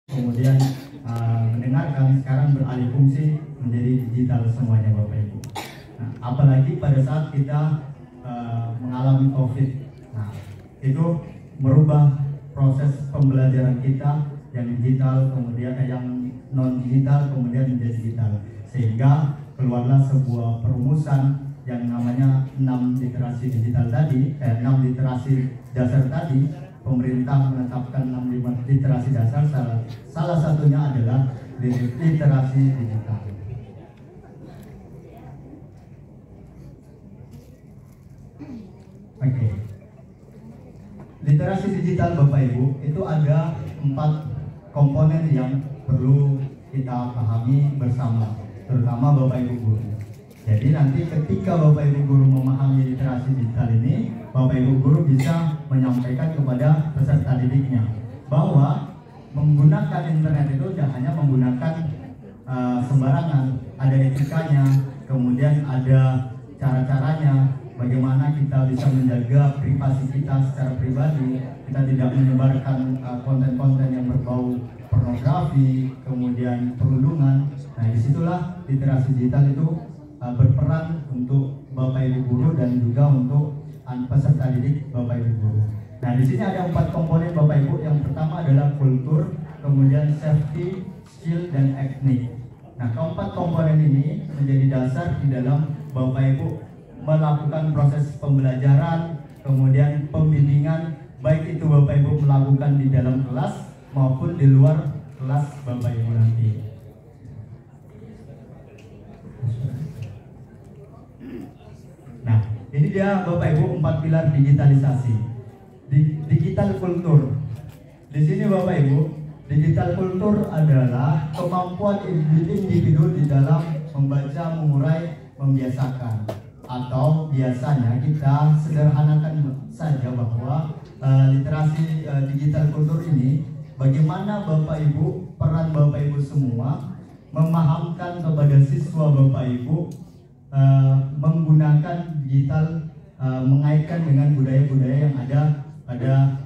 kemudian mendengarkan, sekarang beralih fungsi menjadi digital semuanya Bapak Ibu. Nah, apalagi pada saat kita mengalami COVID, nah itu merubah proses pembelajaran kita yang digital, kemudian yang non digital, kemudian menjadi digital, sehingga keluarlah sebuah perumusan yang namanya 6 literasi digital tadi, 6 literasi dasar tadi. Pemerintah menetapkan 6 literasi dasar, salah satunya adalah literasi digital. Oke. Literasi digital Bapak Ibu itu ada 4 komponen yang perlu kita pahami bersama, terutama Bapak Ibu guru. Jadi nanti ketika Bapak Ibu guru memahami literasi digital ini, Bapak Ibu guru bisa menyampaikan kepada peserta didiknya bahwa menggunakan internet itu tidak hanya menggunakan sembarangan, ada etikanya, kemudian ada cara-caranya, bagaimana kita bisa menjaga privasi kita secara pribadi, kita tidak menyebarkan konten-konten yang berbau pornografi, kemudian perundungan. Nah, disitulah literasi digital itu berperan untuk Bapak Ibu guru dan juga untuk peserta didik Bapak Ibu guru. Nah, di sini ada 4 komponen Bapak Ibu. Yang pertama adalah kultur, kemudian safety, skill, dan teknik. Nah, keempat komponen ini menjadi dasar di dalam Bapak Ibu melakukan proses pembelajaran, kemudian pembimbingan, baik itu Bapak Ibu melakukan di dalam kelas maupun di luar kelas Bapak Ibu nanti. Nah, ini dia Bapak Ibu 4 pilar digitalisasi. Digital kultur. Di sini Bapak Ibu, digital kultur adalah kemampuan individu di dalam membaca, mengurai, membiasakan. Atau biasanya kita sederhanakan saja bahwa literasi digital kultur ini bagaimana Bapak Ibu, peran Bapak Ibu semua memahamkan kepada siswa Bapak Ibu menggunakan digital, mengaitkan dengan budaya-budaya yang ada pada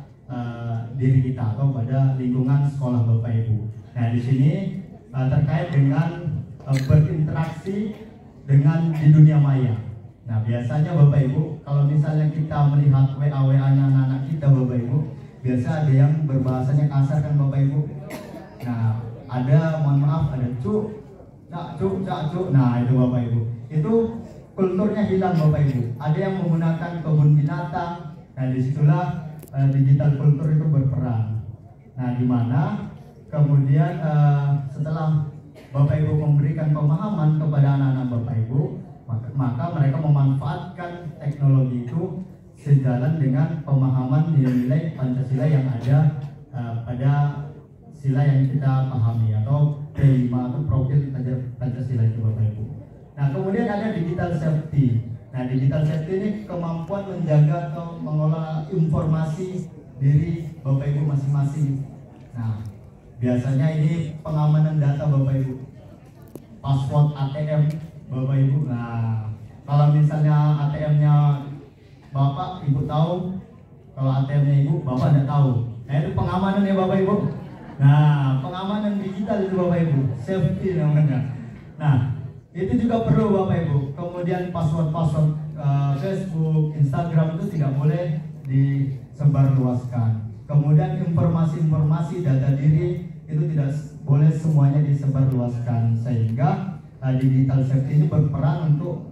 diri kita atau pada lingkungan sekolah Bapak Ibu. Nah, di sini terkait dengan berinteraksi dengan di dunia maya. Nah, biasanya Bapak Ibu, kalau misalnya kita melihat WA-nya anak-anak kita Bapak Ibu, biasa ada yang berbahasanya kasar kan Bapak Ibu. Nah, ada, mohon maaf, ada cuk, cak. Nah, itu Bapak Ibu. Itu kulturnya hilang Bapak Ibu. Ada yang menggunakan kebun binatang. Nah, disitulah digital kultur itu berperan. Nah, di mana kemudian setelah Bapak Ibu memberikan pemahaman kepada anak-anak Bapak Ibu, maka mereka memanfaatkan teknologi itu sejalan dengan pemahaman nilai-nilai Pancasila yang ada pada sila yang kita pahami atau P5 atau profil Pancasila itu Bapak Ibu. Nah, kemudian ada digital safety. Nah, digital safety ini kemampuan menjaga atau mengolah informasi diri Bapak Ibu masing-masing. Nah, biasanya ini pengamanan data Bapak Ibu, password ATM Bapak Ibu. Nah, kalau misalnya ATM-nya Bapak Ibu tahu, kalau ATM-nya Ibu Bapak tidak tahu. Nah, itu pengamanan ya Bapak Ibu. Nah, pengamanan digital itu Bapak Ibu, safety namanya. Nah, itu juga perlu Bapak Ibu. Kemudian password Facebook, Instagram itu tidak boleh disebarluaskan. Kemudian informasi-informasi data diri itu tidak boleh semuanya disebarluaskan, sehingga digital safety ini berperan untuk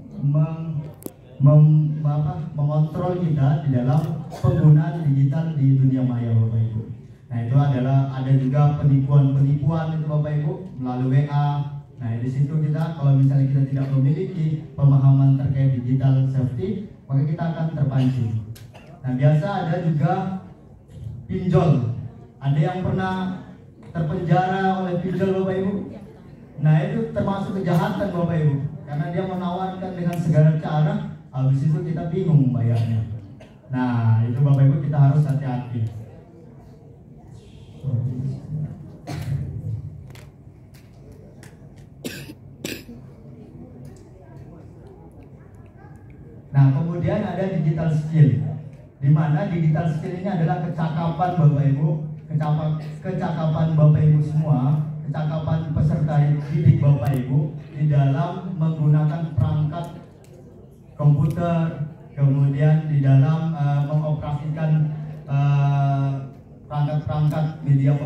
mengontrol kita di dalam penggunaan digital di dunia maya Bapak Ibu. Nah, itu adalah ada juga penipuan itu Bapak Ibu melalui WA. Nah, di situ kita kalau misalnya kita tidak memiliki pemahaman terkait digital safety, maka kita akan terpancing. Nah, biasa ada juga pinjol. Ada yang pernah terpenjara oleh pinjol Bapak Ibu. Nah, itu termasuk kejahatan Bapak Ibu, karena dia menawarkan dengan segala cara, habis itu kita bingung membayarnya. Nah, itu Bapak Ibu kita harus hati-hati. Nah, kemudian ada digital skill, di mana digital skill ini adalah kecakapan Bapak Ibu, kecakapan Bapak Ibu semua Bapak Ibu di dalam menggunakan perangkat komputer, kemudian di dalam mengoperasikan perangkat-perangkat media